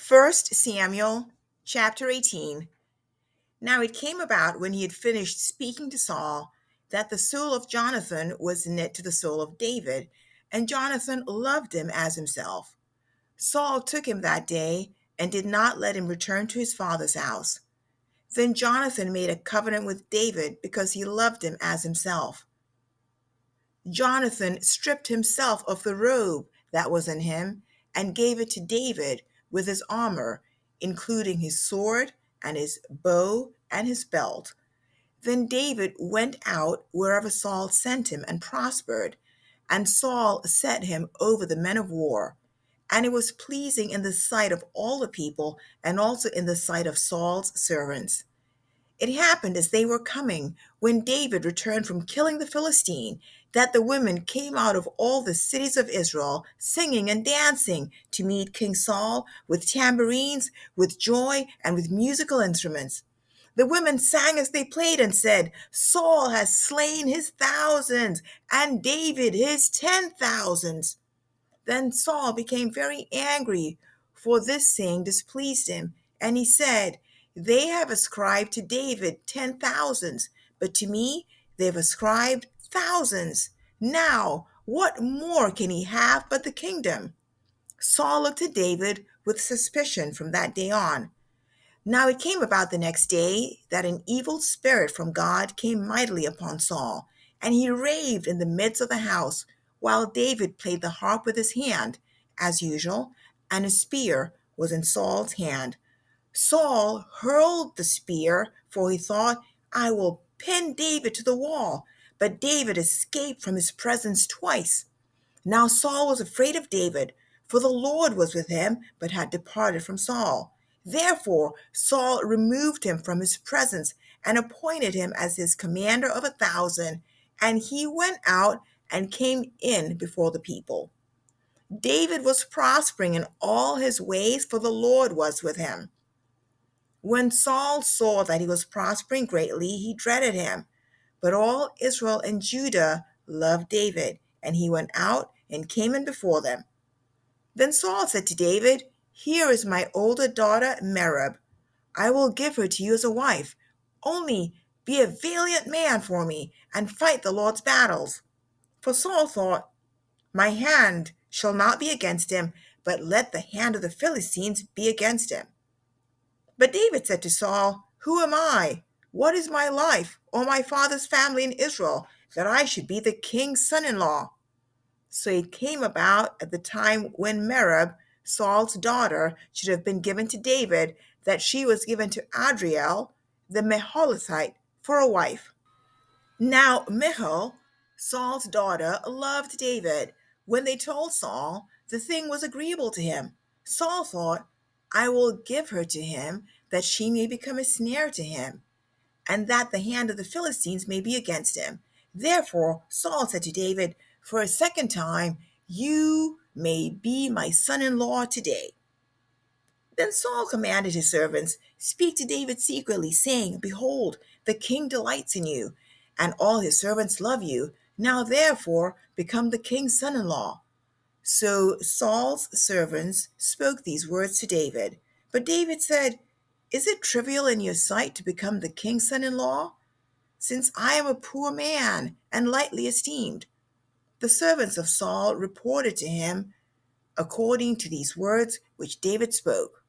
First Samuel chapter 18. Now it came about when he had finished speaking to Saul that the soul of Jonathan was knit to the soul of David, and Jonathan loved him as himself. Saul took him that day and did not let him return to his father's house. Then Jonathan made a covenant with David because he loved him as himself. Jonathan stripped himself of the robe that was in him and gave it to David with his armor, including his sword and his bow and his belt. Then David went out wherever Saul sent him and prospered, and Saul set him over the men of war. And it was pleasing in the sight of all the people and also in the sight of Saul's servants. It happened as they were coming, when David returned from killing the Philistine, that the women came out of all the cities of Israel, singing and dancing to meet King Saul with tambourines, with joy, and with musical instruments. The women sang as they played and said, Saul has slain his thousands, and David his 10,000s. Then Saul became very angry, for this saying displeased him, and he said, They have ascribed to David 10,000s, but to me they have ascribed thousands. Now, what more can he have but the kingdom? Saul looked at David with suspicion from that day on. Now it came about the next day that an evil spirit from God came mightily upon Saul, and he raved in the midst of the house, while David played the harp with his hand, as usual, and a spear was in Saul's hand. Saul hurled the spear, for he thought, I will pin David to the wall. But David escaped from his presence twice. Now Saul was afraid of David, for the Lord was with him, but had departed from Saul. Therefore Saul removed him from his presence and appointed him as his commander of 1,000, and he went out and came in before the people. David was prospering in all his ways, for the Lord was with him. When Saul saw that he was prospering greatly, he dreaded him. But all Israel and Judah loved David, and he went out and came in before them. Then Saul said to David, Here is my older daughter Merab. I will give her to you as a wife. Only be a valiant man for me, and fight the Lord's battles. For Saul thought, My hand shall not be against him, but let the hand of the Philistines be against him. But David said to Saul, Who am I? What is my life, or my father's family in Israel, that I should be the king's son-in-law? So it came about at the time when Merab, Saul's daughter, should have been given to David, that she was given to Adriel, the Meholithite, for a wife. Now Michal, Saul's daughter, loved David. When they told Saul, the thing was agreeable to him. Saul thought, I will give her to him, that she may become a snare to him, and that the hand of the Philistines may be against him. Therefore Saul said to David, For a second time, you may be my son-in-law today. Then Saul commanded his servants, Speak to David secretly, saying, Behold, the king delights in you, and all his servants love you. Now therefore become the king's son-in-law. So Saul's servants spoke these words to David. But David said, Is it trivial in your sight to become the king's son-in-law? Since I am a poor man and lightly esteemed. The servants of Saul reported to him according to these words which David spoke.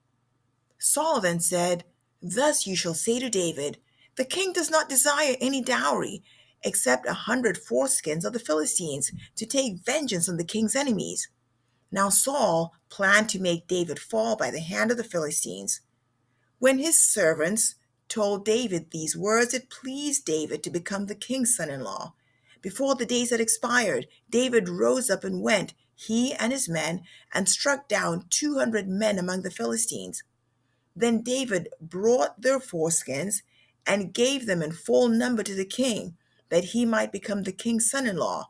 Saul then said, Thus you shall say to David, The king does not desire any dowry, except 100 foreskins of the Philistines, to take vengeance on the king's enemies. Now Saul planned to make David fall by the hand of the Philistines. When his servants told David these words, it pleased David to become the king's son-in-law. Before the days had expired, David rose up and went, he and his men, and struck down 200 men among the Philistines. Then David brought their foreskins and gave them in full number to the king, that he might become the king's son-in-law.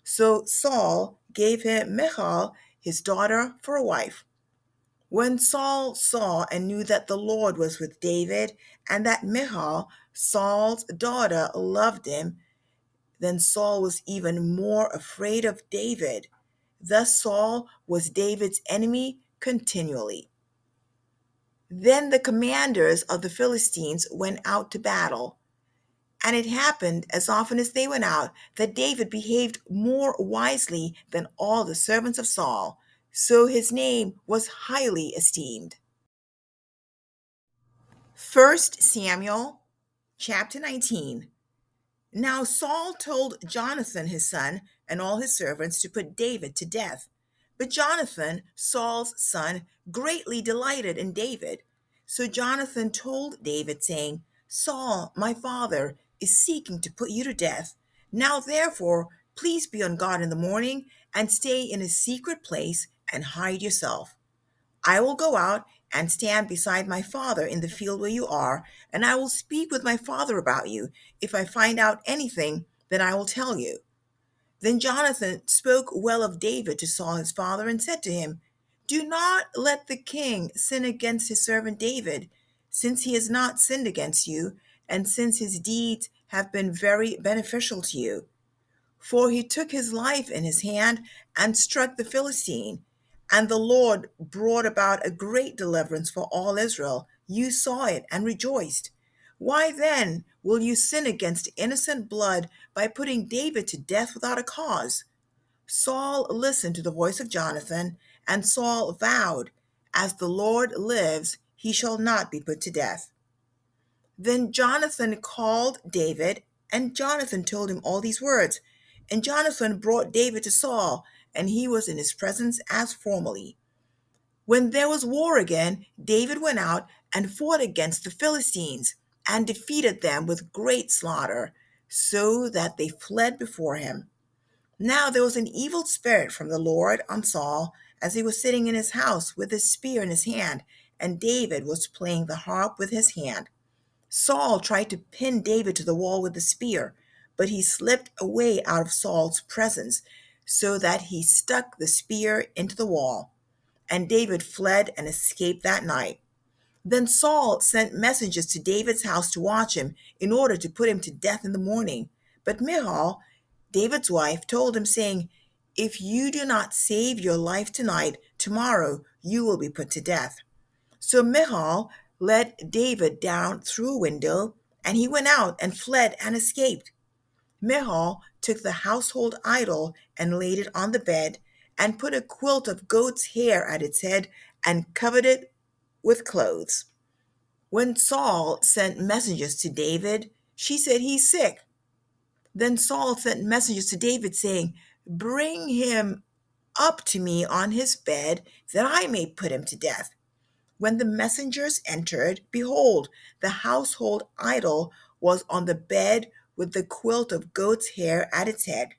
So Saul gave him Michal, his daughter, for a wife. When Saul saw and knew that the Lord was with David, and that Michal, Saul's daughter, loved him, then Saul was even more afraid of David. Thus Saul was David's enemy continually. Then the commanders of the Philistines went out to battle. And it happened, as often as they went out, that David behaved more wisely than all the servants of Saul. So his name was highly esteemed. 1 Samuel chapter 19. Now Saul told Jonathan his son and all his servants to put David to death. But Jonathan, Saul's son, greatly delighted in David. So Jonathan told David, saying, Saul, my father, is seeking to put you to death. Now therefore, please be on guard in the morning and stay in a secret place and hide yourself. I will go out and stand beside my father in the field where you are, and I will speak with my father about you. If I find out anything, then I will tell you. Then Jonathan spoke well of David to Saul his father and said to him, Do not let the king sin against his servant David, since he has not sinned against you, and since his deeds have been very beneficial to you. For he took his life in his hand and struck the Philistine. And the Lord brought about a great deliverance for all Israel. You saw it and rejoiced. Why then will you sin against innocent blood by putting David to death without a cause? Saul listened to the voice of Jonathan, and Saul vowed, As the Lord lives, he shall not be put to death. Then Jonathan called David, and Jonathan told him all these words. And Jonathan brought David to Saul, and he was in his presence as formerly. When there was war again, David went out and fought against the Philistines, and defeated them with great slaughter, so that they fled before him. Now there was an evil spirit from the Lord on Saul, as he was sitting in his house with his spear in his hand, and David was playing the harp with his hand. Saul tried to pin David to the wall with the spear, but he slipped away out of Saul's presence, so that he stuck the spear into the wall. And David fled and escaped that night. Then Saul sent messengers to David's house to watch him, in order to put him to death in the morning. But Michal, David's wife, told him, saying, If you do not save your life tonight, tomorrow you will be put to death. So Michal led David down through a window, and he went out and fled and escaped. Michal took the household idol and laid it on the bed, and put a quilt of goat's hair at its head, and covered it with clothes. When Saul sent messengers to David, she said, He's sick. Then Saul sent messengers to David, saying, Bring him up to me on his bed, that I may put him to death. When the messengers entered, behold, the household idol was on the bed with the quilt of goat's hair at its head.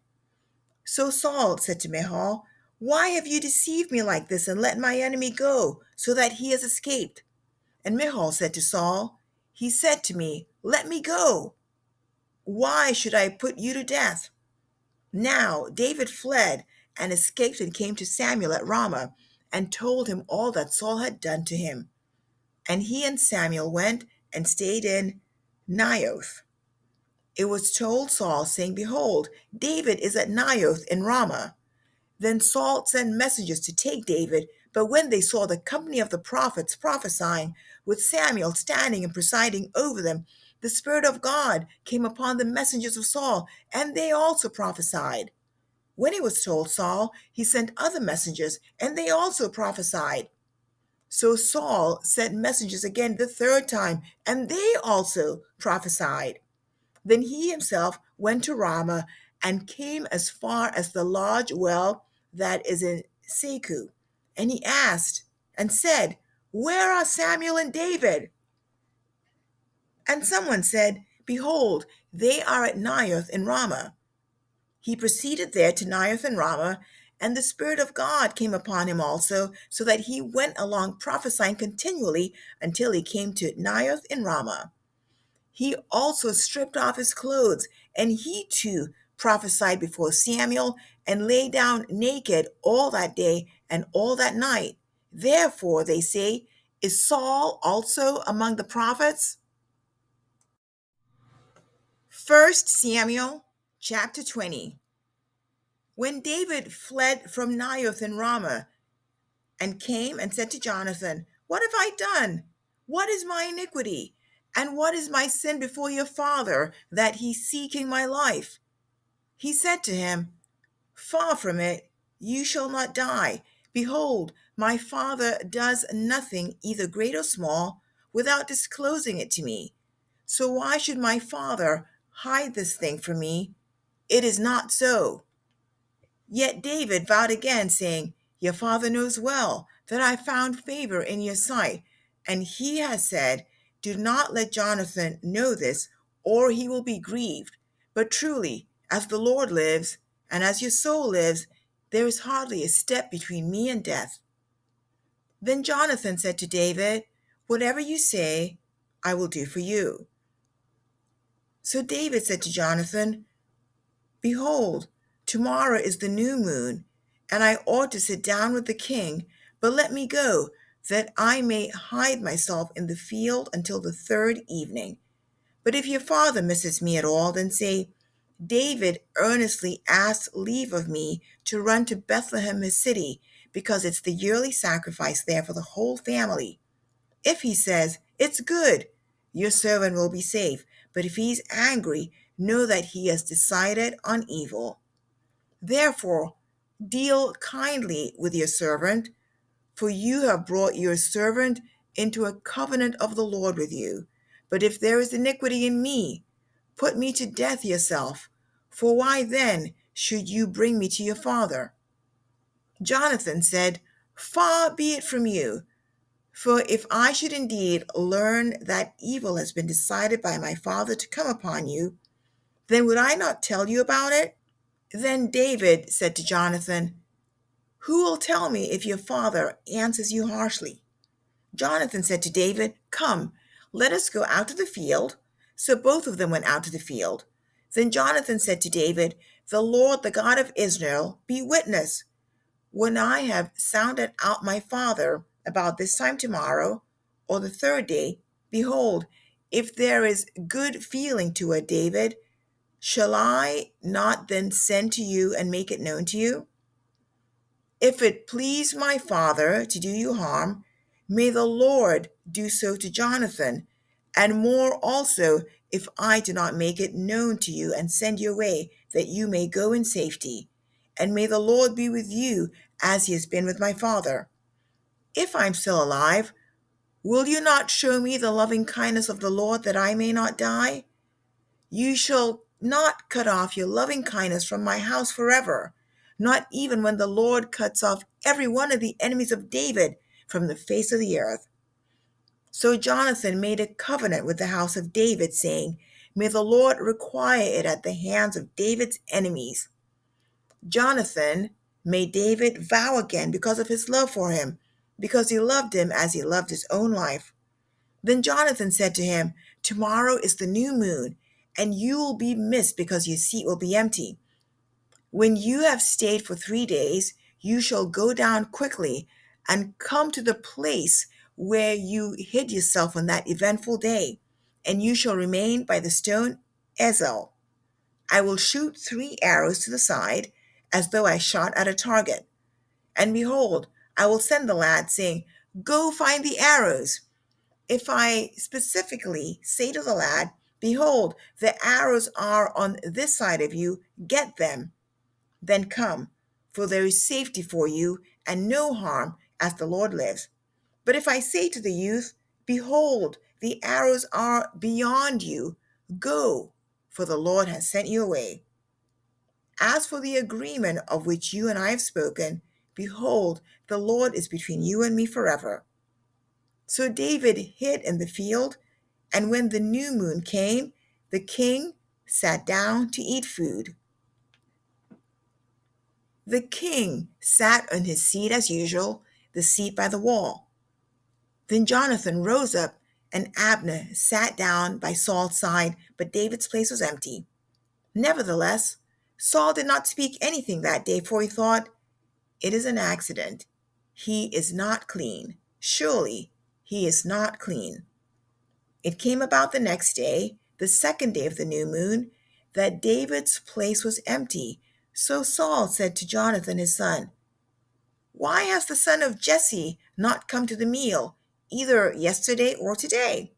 So Saul said to Michal, Why have you deceived me like this and let my enemy go, so that he has escaped? And Michal said to Saul, He said to me, Let me go. Why should I put you to death? Now David fled and escaped and came to Samuel at Ramah, and told him all that Saul had done to him. And he and Samuel went and stayed in Naioth. It was told Saul, saying, Behold, David is at Naioth in Ramah. Then Saul sent messengers to take David, but when they saw the company of the prophets prophesying, with Samuel standing and presiding over them, the Spirit of God came upon the messengers of Saul, and they also prophesied. When he was told Saul, he sent other messengers, and they also prophesied. So Saul sent messengers again the third time, and they also prophesied. Then he himself went to Ramah and came as far as the large well that is in Seku. And he asked and said, Where are Samuel and David? And someone said, Behold, they are at Naioth in Ramah. He proceeded there to Naioth and Ramah, and the Spirit of God came upon him also, so that he went along prophesying continually until he came to Naioth in Ramah. He also stripped off his clothes, and he too prophesied before Samuel, and lay down naked all that day and all that night. Therefore, they say, Is Saul also among the prophets? 1 Samuel chapter 20. When David fled from Naioth in Ramah, and came and said to Jonathan, What have I done? What is my iniquity? And what is my sin before your father, that he's seeking my life? He said to him, Far from it, you shall not die. Behold, my father does nothing, either great or small, without disclosing it to me. So why should my father hide this thing from me? It is not so. Yet David vowed again, saying, Your father knows well that I found favor in your sight. And he has said, Do not let Jonathan know this, or he will be grieved. But truly, as the Lord lives, and as your soul lives, there is hardly a step between me and death. Then Jonathan said to David, Whatever you say, I will do for you. So David said to Jonathan, Behold, tomorrow is the new moon, and I ought to sit down with the king, but let me go, that I may hide myself in the field until the third evening. But if your father misses me at all, then say, David earnestly asked leave of me to run to Bethlehem his city, because it's the yearly sacrifice there for the whole family. If he says, It's good, your servant will be safe. But if he's angry, know that he has decided on evil. Therefore, deal kindly with your servant, for you have brought your servant into a covenant of the Lord with you. But if there is iniquity in me, put me to death yourself, for why then should you bring me to your father? Jonathan said, Far be it from you, for if I should indeed learn that evil has been decided by my father to come upon you, then would I not tell you about it? Then David said to Jonathan, Who will tell me if your father answers you harshly? Jonathan said to David, Come, let us go out to the field. So both of them went out to the field. Then Jonathan said to David, The Lord, the God of Israel, be witness. When I have sounded out my father about this time tomorrow, or the third day, behold, if there is good feeling toward David, shall I not then send to you and make it known to you? If it please my father to do you harm, may the Lord do so to Jonathan, and more also, if I do not make it known to you and send you away, that you may go in safety. And may the Lord be with you as he has been with my father. If I am still alive, will you not show me the loving kindness of the Lord, that I may not die? You shall not cut off your loving kindness from my house forever, not even when the Lord cuts off every one of the enemies of David from the face of the earth. So Jonathan made a covenant with the house of David, saying, May the Lord require it at the hands of David's enemies. Jonathan made David vow again because of his love for him, because he loved him as he loved his own life. Then Jonathan said to him, Tomorrow is the new moon, and you will be missed because your seat will be empty. When you have stayed for 3 days, you shall go down quickly and come to the place where you hid yourself on that eventful day, and you shall remain by the stone Ezel. I will shoot 3 arrows to the side, as though I shot at a target. And behold, I will send the lad, saying, Go find the arrows. If I specifically say to the lad, Behold, the arrows are on this side of you, get them, then come, for there is safety for you and no harm, as the Lord lives. But if I say to the youth, Behold, the arrows are beyond you, go, for the Lord has sent you away. As for the agreement of which you and I have spoken, behold, the Lord is between you and me forever. So David hid in the field, and when the new moon came, the king sat down to eat food. The king sat on his seat as usual, the seat by the wall. Then Jonathan rose up, and Abner sat down by Saul's side, but David's place was empty. Nevertheless, Saul did not speak anything that day, for he thought, It is an accident. He is not clean. Surely he is not clean. It came about the next day, the second day of the new moon, that David's place was empty. So Saul said to Jonathan his son, Why has the son of Jesse not come to the meal? either yesterday or today.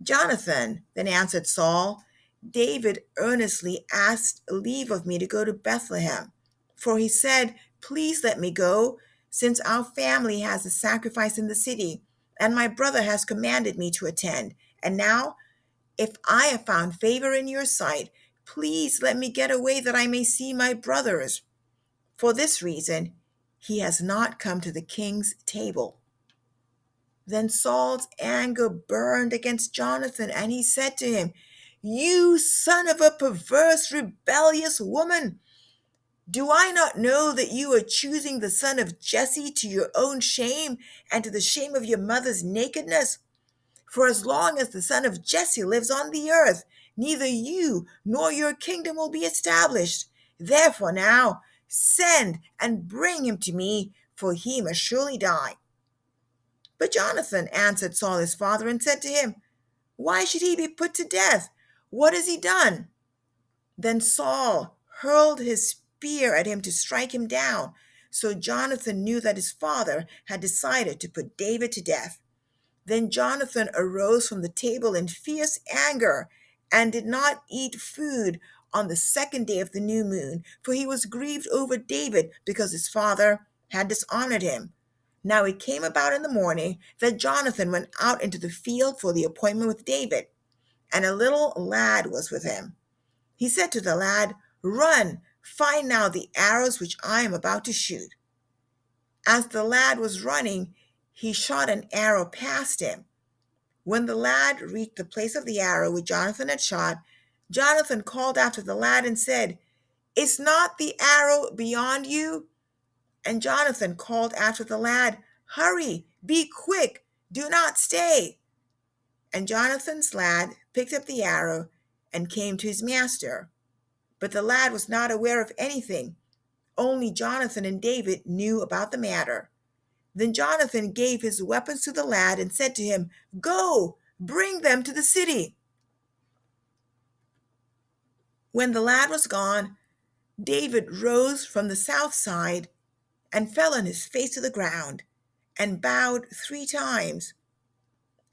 Jonathan then answered Saul, David earnestly asked leave of me to go to Bethlehem, for he said, Please let me go, since our family has a sacrifice in the city, and my brother has commanded me to attend. And now, if I have found favor in your sight, please let me get away that I may see my brothers. For this reason, he has not come to the king's table. Then Saul's anger burned against Jonathan, and he said to him, You son of a perverse, rebellious woman! Do I not know that you are choosing the son of Jesse to your own shame and to the shame of your mother's nakedness? For as long as the son of Jesse lives on the earth, neither you nor your kingdom will be established. Therefore now, send and bring him to me, for he must surely die. But Jonathan answered Saul his father and said to him, Why should he be put to death? What has he done? Then Saul hurled his spear at him to strike him down. So Jonathan knew that his father had decided to put David to death. Then Jonathan arose from the table in fierce anger and did not eat food on the second day of the new moon, for he was grieved over David because his father had dishonored him. Now it came about in the morning that Jonathan went out into the field for the appointment with David, and a little lad was with him. He said to the lad, Run, find now the arrows which I am about to shoot. As the lad was running, he shot an arrow past him. When the lad reached the place of the arrow which Jonathan had shot, Jonathan called after the lad and said, Is not the arrow beyond you? And Jonathan called after the lad, Hurry, be quick, do not stay. And Jonathan's lad picked up the arrow and came to his master. But the lad was not aware of anything. Only Jonathan and David knew about the matter. Then Jonathan gave his weapons to the lad and said to him, Go, bring them to the city. When the lad was gone, David rose from the south side and fell on his face to the ground and bowed 3 times.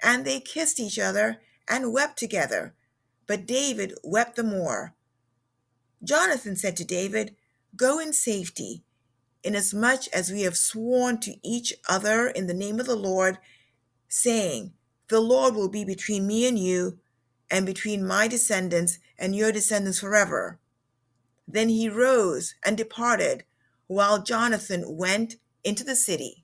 And they kissed each other and wept together. But David wept the more. Jonathan said to David, Go in safety, inasmuch as we have sworn to each other in the name of the Lord, saying, The Lord will be between me and you, and between my descendants and your descendants forever. Then he rose and departed, while Jonathan went into the city.